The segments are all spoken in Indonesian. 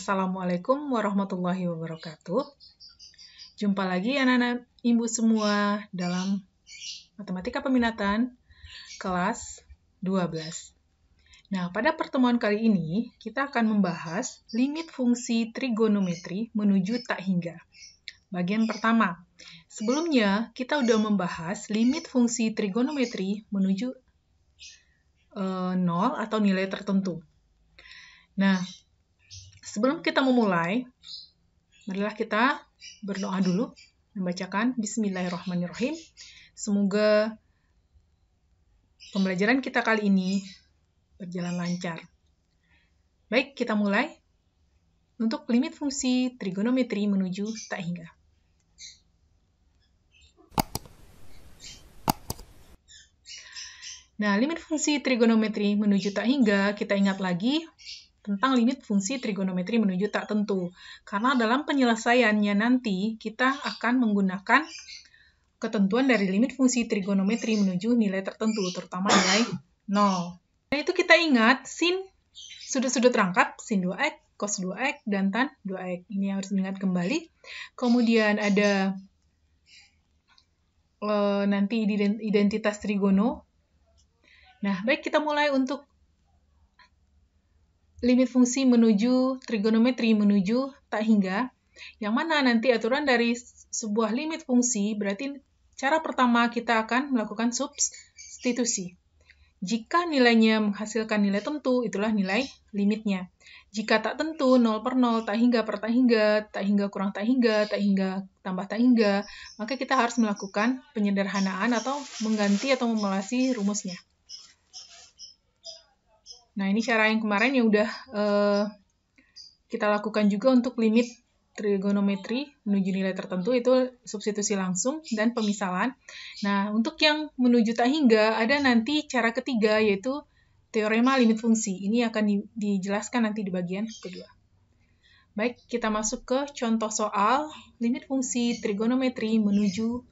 Assalamualaikum warahmatullahi wabarakatuh. Jumpa lagi anak-anak ibu semua dalam Matematika Peminatan kelas 12. Nah, pada pertemuan kali ini kita akan membahas limit fungsi trigonometri menuju tak hingga. Bagian pertama. Sebelumnya, kita sudah membahas limit fungsi trigonometri menuju 0 atau nilai tertentu. Nah, sebelum kita memulai, marilah kita berdoa dulu, membacakan Bismillahirrahmanirrahim. Semoga pembelajaran kita kali ini berjalan lancar. Baik, kita mulai untuk limit fungsi trigonometri menuju tak hingga. Nah, limit fungsi trigonometri menuju tak hingga, kita ingat lagi tentang limit fungsi trigonometri menuju tak tentu. Karena dalam penyelesaiannya nanti, kita akan menggunakan ketentuan dari limit fungsi trigonometri menuju nilai tertentu, terutama nilai 0. Nah, itu kita ingat, sin sudut-sudut rangkap, sin 2x, cos 2x, dan tan 2x. Ini harus diingat kembali. Kemudian ada nanti identitas trigono. Nah, baik, kita mulai untuk limit fungsi menuju trigonometri menuju tak hingga, yang mana nanti aturan dari sebuah limit fungsi, berarti cara pertama kita akan melakukan substitusi. Jika nilainya menghasilkan nilai tentu, itulah nilai limitnya. Jika tak tentu, 0 per 0, tak hingga per tak hingga kurang tak hingga tambah tak hingga, maka kita harus melakukan penyederhanaan atau mengganti atau memulasi rumusnya. Nah, ini cara yang kemarin yang udah kita lakukan juga untuk limit trigonometri menuju nilai tertentu, itu substitusi langsung dan pemisalan. Nah, untuk yang menuju tak hingga, ada nanti cara ketiga, yaitu teorema limit fungsi. Ini akan dijelaskan nanti di bagian kedua. Baik, kita masuk ke contoh soal limit fungsi trigonometri menuju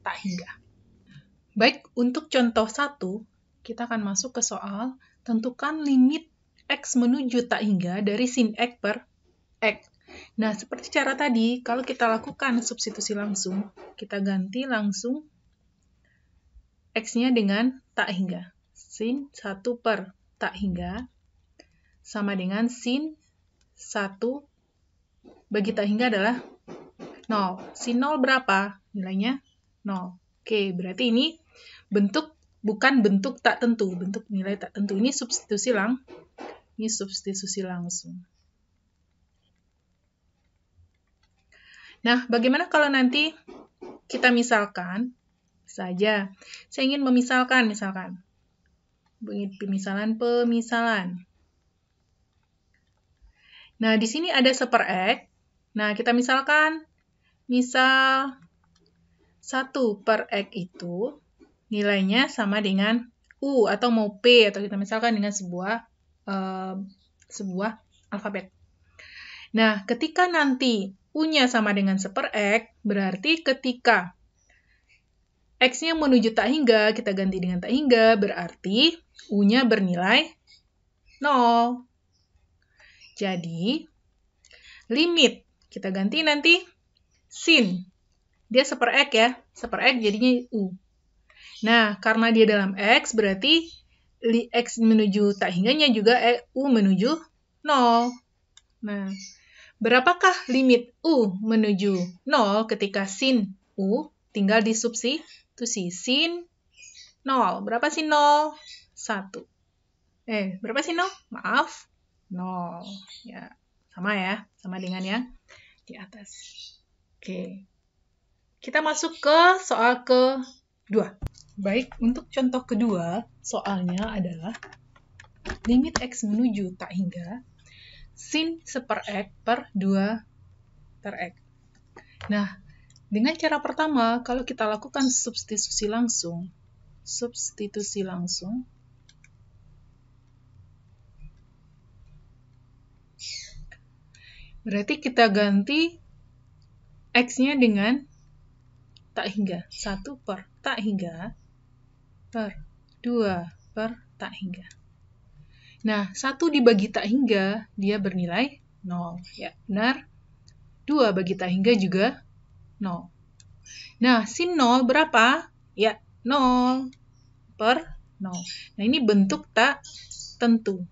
tak hingga. Baik, untuk contoh 1, kita akan masuk ke soal tentukan limit X menuju tak hingga dari sin X per X. Nah, seperti cara tadi, kalau kita lakukan substitusi langsung, kita ganti langsung X-nya dengan tak hingga. Sin 1 per tak hingga sama dengan sin 1 bagi tak hingga adalah 0. Sin 0 berapa? Nilainya 0. Oke, berarti ini bukan bentuk tak tentu, bentuk nilai tak tentu. Ini substitusi langsung. Nah, bagaimana kalau nanti kita misalkan saja, saya ingin memisalkan, misalkan pemisalan. Nah, di sini ada 1 per X. Nah, kita misal 1 per X itu nilainya sama dengan U atau mau P, atau kita misalkan dengan sebuah alfabet. Nah, ketika nanti U-nya sama dengan 1 per X, berarti ketika X-nya menuju tak hingga, kita ganti dengan tak hingga, berarti U-nya bernilai 0. Jadi, limit, kita ganti nanti sin. Dia 1 per X ya, 1 per X jadinya U. Nah, karena dia dalam X, berarti X menuju tak hingganya juga U menuju 0. Nah, berapakah limit U menuju 0 ketika sin U tinggal disubstitusi? Sin 0. Berapa sin 0? 1. Berapa sin 0? Maaf, 0. Ya, sama dengan yang di atas. Oke. Kita masuk ke soal kedua. Baik, untuk contoh kedua, soalnya adalah limit X menuju tak hingga sin 1 per X per 2 per X. Nah, dengan cara pertama, kalau kita lakukan substitusi langsung, berarti kita ganti X-nya dengan tak hingga. 1 per tak hingga per 2 per tak hingga. Nah, 1 dibagi tak hingga, dia bernilai 0. Ya, benar. 2 bagi tak hingga juga 0. Nah, sin 0 berapa? Ya, 0 per 0. Nah, ini bentuk tak tentu.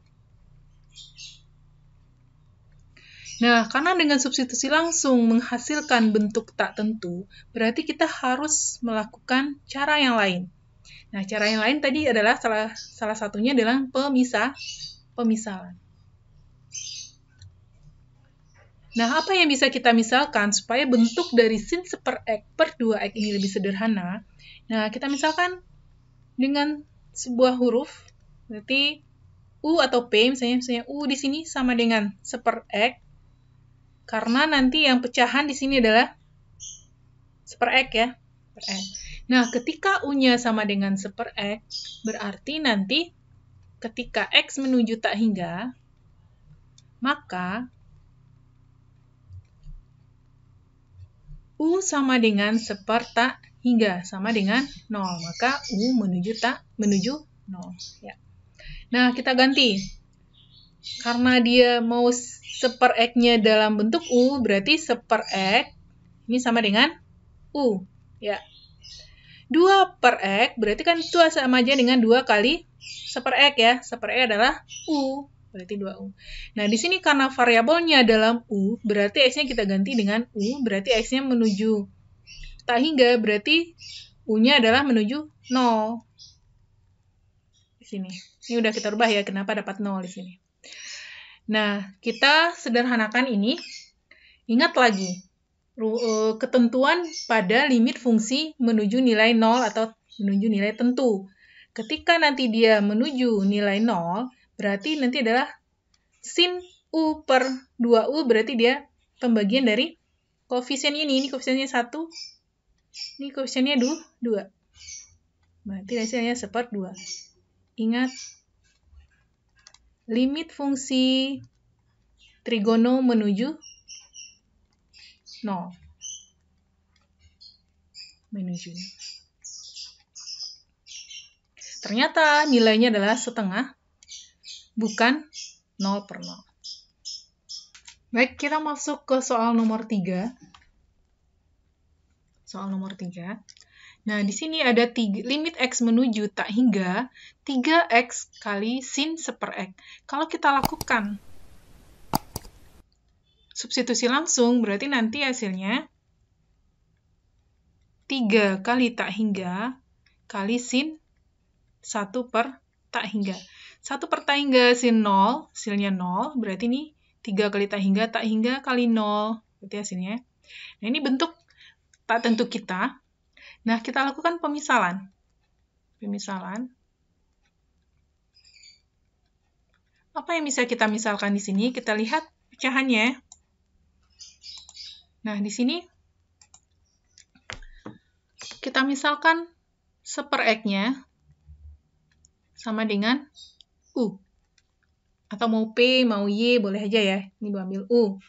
Nah, karena dengan substitusi langsung menghasilkan bentuk tak tentu, berarti kita harus melakukan cara yang lain. Nah, cara yang lain tadi adalah salah satunya adalah pemisalan. Nah, apa yang bisa kita misalkan supaya bentuk dari sin seper-X per 2X ini lebih sederhana? Nah, kita misalkan dengan sebuah huruf, berarti U atau P, misalnya U di sini sama dengan seper-X, karena nanti yang pecahan di sini adalah seper-X ya. Nah, ketika U-nya sama dengan seper-X, berarti nanti ketika X menuju tak hingga, maka U sama dengan seper tak hingga, sama dengan 0. Maka U menuju 0. Ya. Nah, kita ganti. Karena dia mau seper-X-nya dalam bentuk U, berarti seper-X ini sama dengan U. Ya. 2 per X, berarti kan itu sama aja dengan 2 kali seper-X ya. Seper-X adalah U, berarti 2U. Nah, di sini karena variabelnya dalam U, berarti X-nya kita ganti dengan U, berarti X-nya menuju tak hingga, berarti U-nya adalah menuju 0. Di sini. Ini udah kita rubah ya, kenapa dapat 0 di sini. Nah, kita sederhanakan ini. Ingat lagi, ketentuan pada limit fungsi menuju nilai 0 atau menuju nilai tentu. Ketika nanti dia menuju nilai 0, berarti nanti adalah sin U per 2U, berarti dia pembagian dari koefisien ini. Ini koefisiennya 1, ini koefisiennya 2. Berarti hasilnya seper 2. Ingat, limit fungsi trigono menuju 0. Ternyata nilainya adalah setengah, bukan 0 per 0. Baik, kita masuk ke soal nomor 3. Soal nomor 3. Nah, di sini ada limit X menuju tak hingga 3X kali sin seper-X. Kalau kita lakukan substitusi langsung, berarti nanti hasilnya 3 kali tak hingga kali sin 1 per tak hingga. 1 per tak hingga sin 0, hasilnya 0, berarti ini 3 kali tak hingga kali 0, berarti hasilnya. Nah, ini bentuk tak tentu kita. Nah, kita lakukan pemisalan. Apa yang bisa kita misalkan di sini? Kita lihat pecahannya. Nah, di sini kita misalkan seper-X-nya sama dengan U. Atau mau P, mau Y, boleh aja ya. Ini ambil U.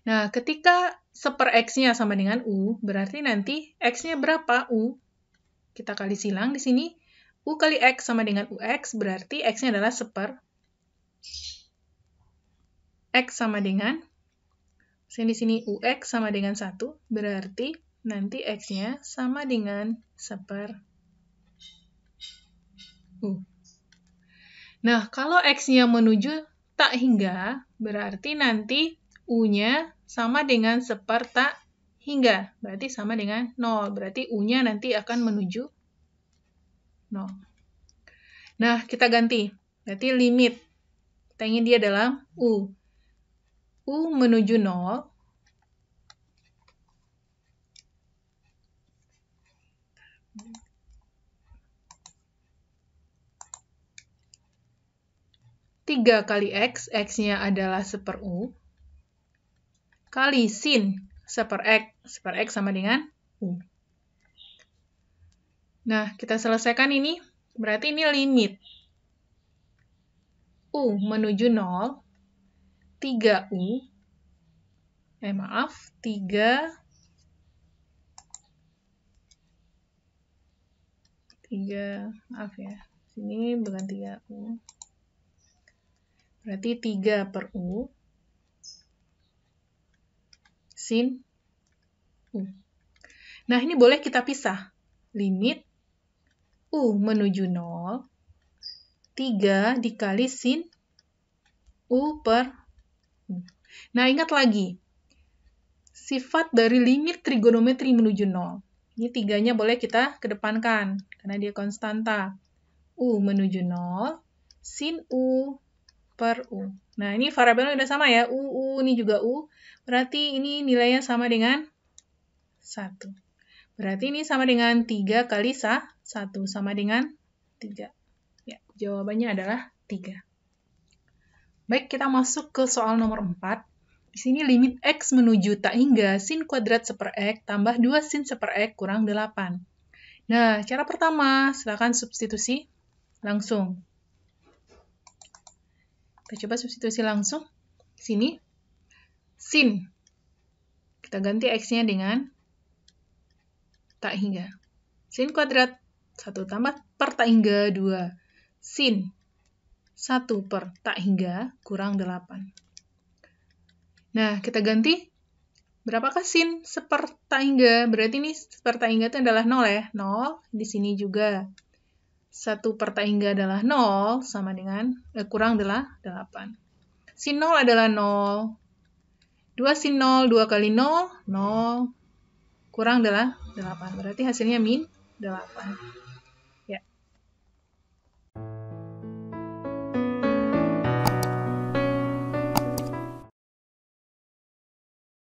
Nah, ketika seper-X-nya sama dengan U, berarti nanti X-nya berapa? U. Kita kali silang di sini. U kali X sama dengan UX, berarti X-nya adalah seper. X sama dengan, di sini UX sama dengan 1, berarti nanti X-nya sama dengan seper U. Nah, kalau X-nya menuju tak hingga, berarti nanti U-nya sama dengan seper tak hingga. Berarti sama dengan 0. Berarti U-nya nanti akan menuju 0. Nah, kita ganti. Berarti limit. Kita ingin dia dalam U. U menuju 0. Tiga kali X, X-nya adalah seper U, kali sin seper X sama dengan U. Nah, kita selesaikan ini, berarti ini limit. U menuju 0, 3U, 3, maaf ya, sini bukan 3U. Berarti 3 per U, sin U. Nah, ini boleh kita pisah. Limit U menuju 0, 3 dikali sin U per U. Nah, ingat lagi, sifat dari limit trigonometri menuju 0. Ini 3-nya boleh kita kedepankan, karena dia konstanta. U menuju 0, sin U per U. Nah, ini variabelnya udah sama ya, U, ini juga U. Berarti ini nilainya sama dengan 1. Berarti ini sama dengan 3 kali 1, sama dengan 3. Ya, jawabannya adalah 3. Baik, kita masuk ke soal nomor 4. Di sini limit X menuju tak hingga sin kuadrat seper X tambah 2 sin seper X kurang 8. Nah, cara pertama, silakan substitusi langsung. Kita coba substitusi langsung. Sini, sin. Kita ganti X-nya dengan tak hingga. Sin kuadrat 1 tambah per tak hingga 2. Sin 1 per tak hingga kurang 8. Nah, kita ganti. Berapakah sin seper tak hingga? Berarti ini seper tak hingga itu adalah 0 ya. 0. Di sini juga 1 per tak hingga adalah 0, sama dengan kurang 8. Sin 0 adalah 0. 2 sin 0, 2 kali 0, 0. Kurang adalah 8. Berarti hasilnya min 8.